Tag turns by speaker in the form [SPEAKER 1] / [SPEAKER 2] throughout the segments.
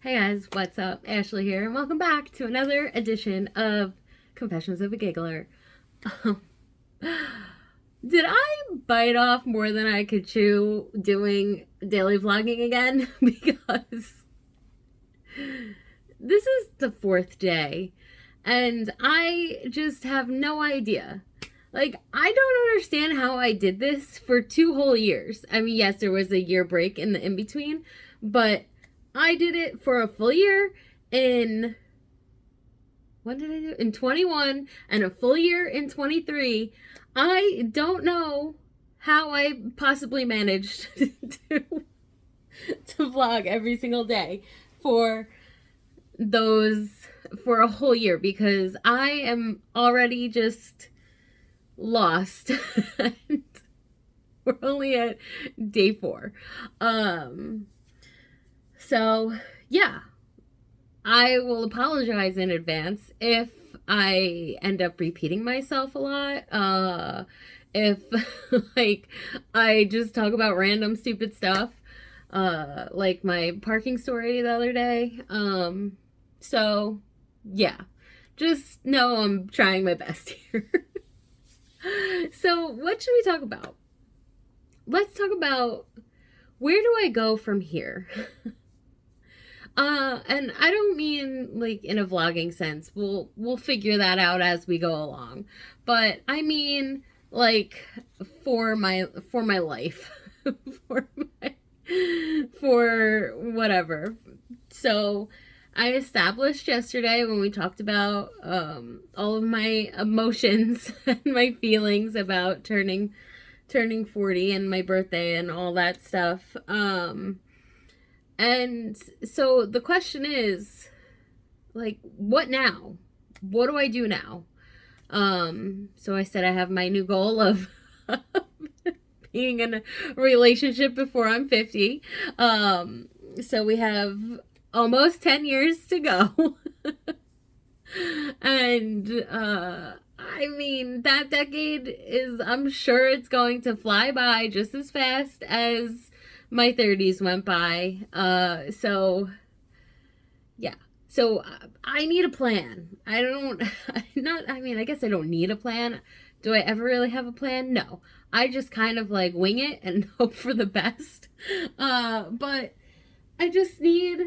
[SPEAKER 1] Hey guys, what's up? Ashley here, and welcome back to another edition of Confessions of a Giggler. Did I bite off more than I could chew doing daily vlogging again? Because this is the fourth day, and I just have no idea. Like, I don't understand how I did this for 2 whole years. I mean, yes, there was a year break in the in between, but I did it for a full year in, when did I do it? In 21, and a full year in 23. I don't know how I possibly managed to vlog every single day for those, for a whole year, because I am already just lost. And we're only at day 4. So yeah, I will apologize in advance if I end up repeating myself a lot. If like I just talk about random stupid stuff, like my parking story the other day. So yeah, just know I'm trying my best here. So what should we talk about? Let's talk about, where do I go from here? And I don't mean like in a vlogging sense. We'll figure that out as we go along. But I mean like for my life. for my for whatever. So I established yesterday when we talked about all of my emotions and my feelings about turning 40 and my birthday and all that stuff. And so the question is, like, what now? What do I do now? So I said I have my new goal of being in a relationship before I'm 50. So we have almost 10 years to go. And I mean, that decade is, I'm sure it's going to fly by just as fast as my 30s went by. So yeah. So I need a plan. I mean, I guess I don't need a plan. Do I ever really have a plan? No. I just kind of like wing it and hope for the best. But I just need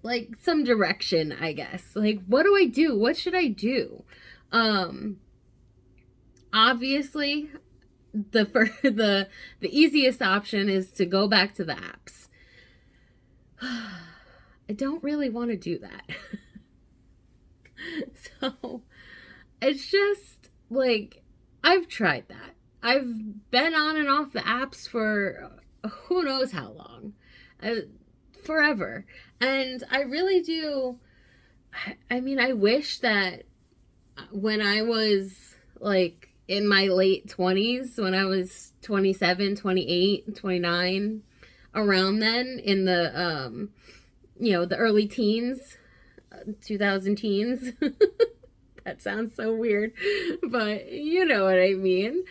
[SPEAKER 1] like some direction, I guess. Like, what do I do? What should I do? Obviously, the easiest option is to go back to the apps. I don't really want to do that. So it's just like, I've tried that. I've been on and off the apps for who knows how long. Forever. And I really do. I mean, I wish that when I was like in my late 20s, when I was 27, 28, 29, around then, in the the early teens, 2000 teens. That sounds so weird, but you know what I mean.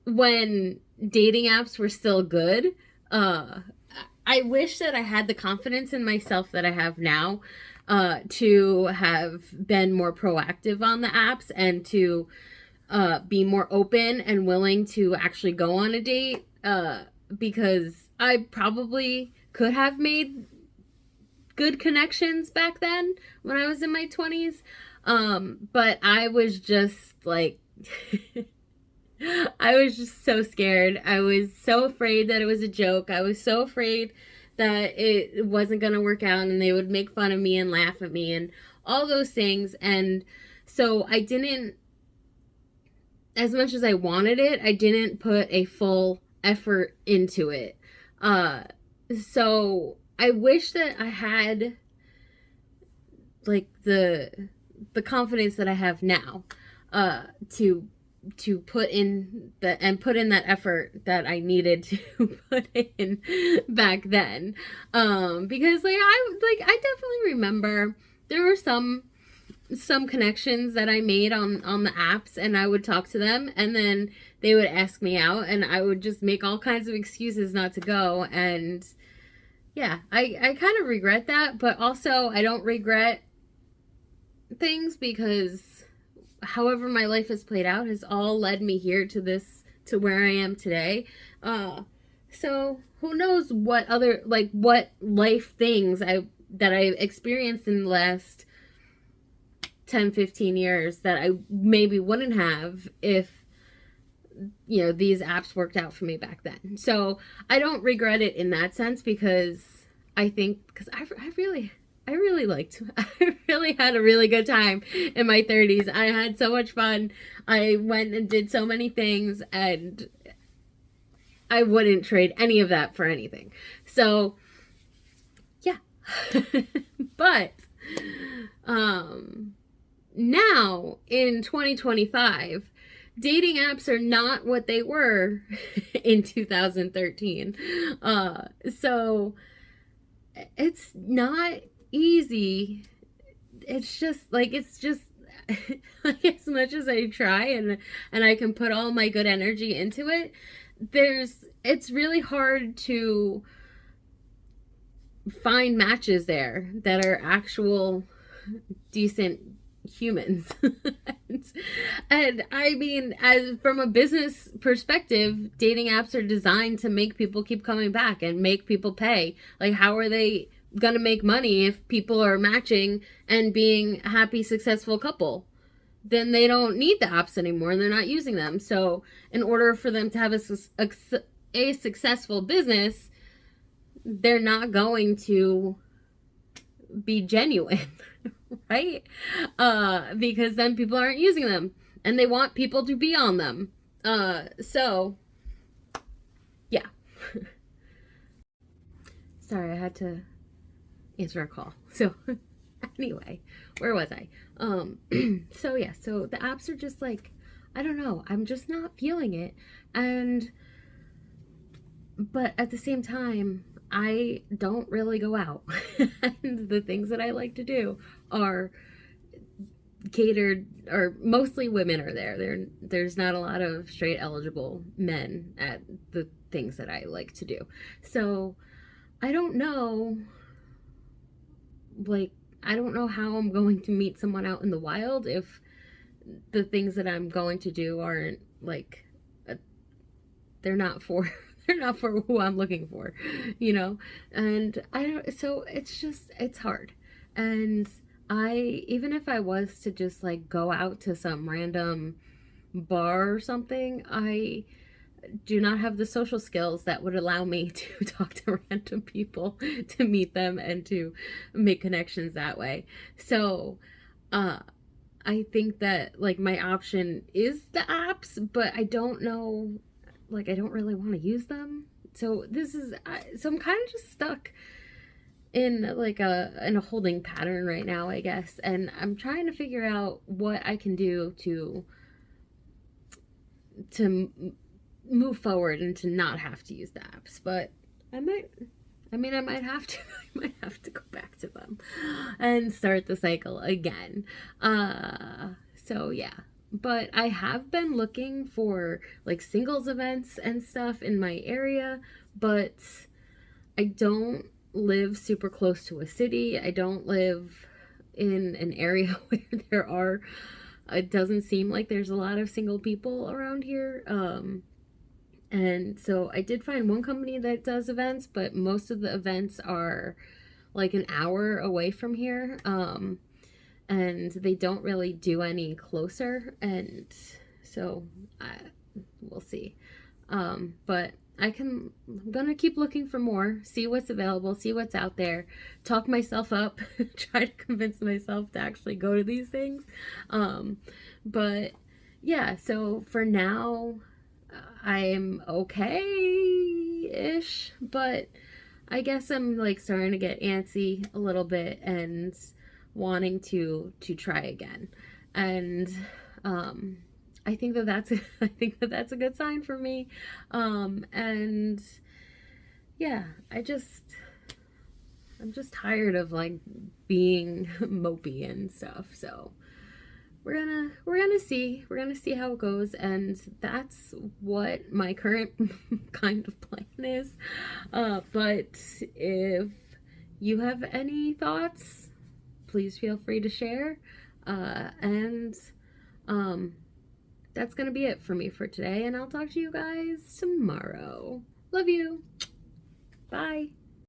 [SPEAKER 1] When dating apps were still good, I wish that I had the confidence in myself that I have now, to have been more proactive on the apps and to be more open and willing to actually go on a date, because I probably could have made good connections back then when I was in my 20s. But I was just like, I was just so scared. I was so afraid that it was a joke. I was so afraid that it wasn't going to work out and they would make fun of me and laugh at me and all those things. And so I didn't, as much as I wanted it, I didn't put a full effort into it. So I wish that I had like the confidence that I have now, to put in that effort that I needed to put in back then. Because I definitely remember there were some connections that I made on the apps, and I would talk to them and then they would ask me out and I would just make all kinds of excuses not to go, and Yeah, I kind of regret that, but also I don't regret things because however my life has played out has all led me here to this, to where I am today. Uh so who knows what other, like, what life things I experienced in the last 10, 15 years that I maybe wouldn't have if, these apps worked out for me back then. So I don't regret it in that sense because I think, because I really liked, I really had a really good time in my 30s. I had so much fun. I went and did so many things, and I wouldn't trade any of that for anything. So, yeah. But, um, now in 2025, dating apps are not what they were in 2013. So it's not easy. It's just like, as much as I try and I can put all my good energy into it, it's really hard to find matches there that are actual decent humans. And I mean, as from a business perspective, dating apps are designed to make people keep coming back and make people pay. Like, how are they gonna make money if people are matching and being a happy, successful couple? Then they don't need the apps anymore and they're not using them. So in order for them to have a successful business, they're not going to be genuine. Right? Because then people aren't using them and they want people to be on them. So yeah. Sorry, I had to answer a call. So anyway, where was I? So yeah, so the apps are just like, I don't know, I'm just not feeling it. And but at the same time, I don't really go out. And the things that I like to do are catered, or mostly women are there's not a lot of straight eligible men at the things that I like to do. So I don't know, like, I don't know how I'm going to meet someone out in the wild if the things that I'm going to do aren't like they're not for they're not for who I'm looking for, you know? And I don't, so it's hard. And even if I was to just like go out to some random bar or something, I do not have the social skills that would allow me to talk to random people, to meet them and to make connections that way. So, uh, I think that like my option is the apps, but I don't know, like, I don't really want to use them. So so I'm kind of just stuck in like a holding pattern right now, I guess, and I'm trying to figure out what I can do to move forward and to not have to use the apps. But I might, I mean, I might have to. I might have to go back to them and start the cycle again. So yeah. But I have been looking for like singles events and stuff in my area, but I don't live super close to a city. I don't live in an area where there are, it doesn't seem like there's a lot of single people around here. And so I did find one company that does events, but most of the events are like an hour away from here. And they don't really do any closer. And so we'll see. But I'm gonna keep looking for more, see what's available, see what's out there, talk myself up, try to convince myself to actually go to these things. But yeah, so for now, I'm okay-ish, but I guess I'm like starting to get antsy a little bit and wanting to try again. And I think that that's I think that that's a good sign for me. And yeah, I'm just tired of like being mopey and stuff. So we're gonna see how it goes, and that's what my current kind of plan is. But if you have any thoughts, please feel free to share. And that's gonna be it for me for today, and I'll talk to you guys tomorrow. Love you. Bye.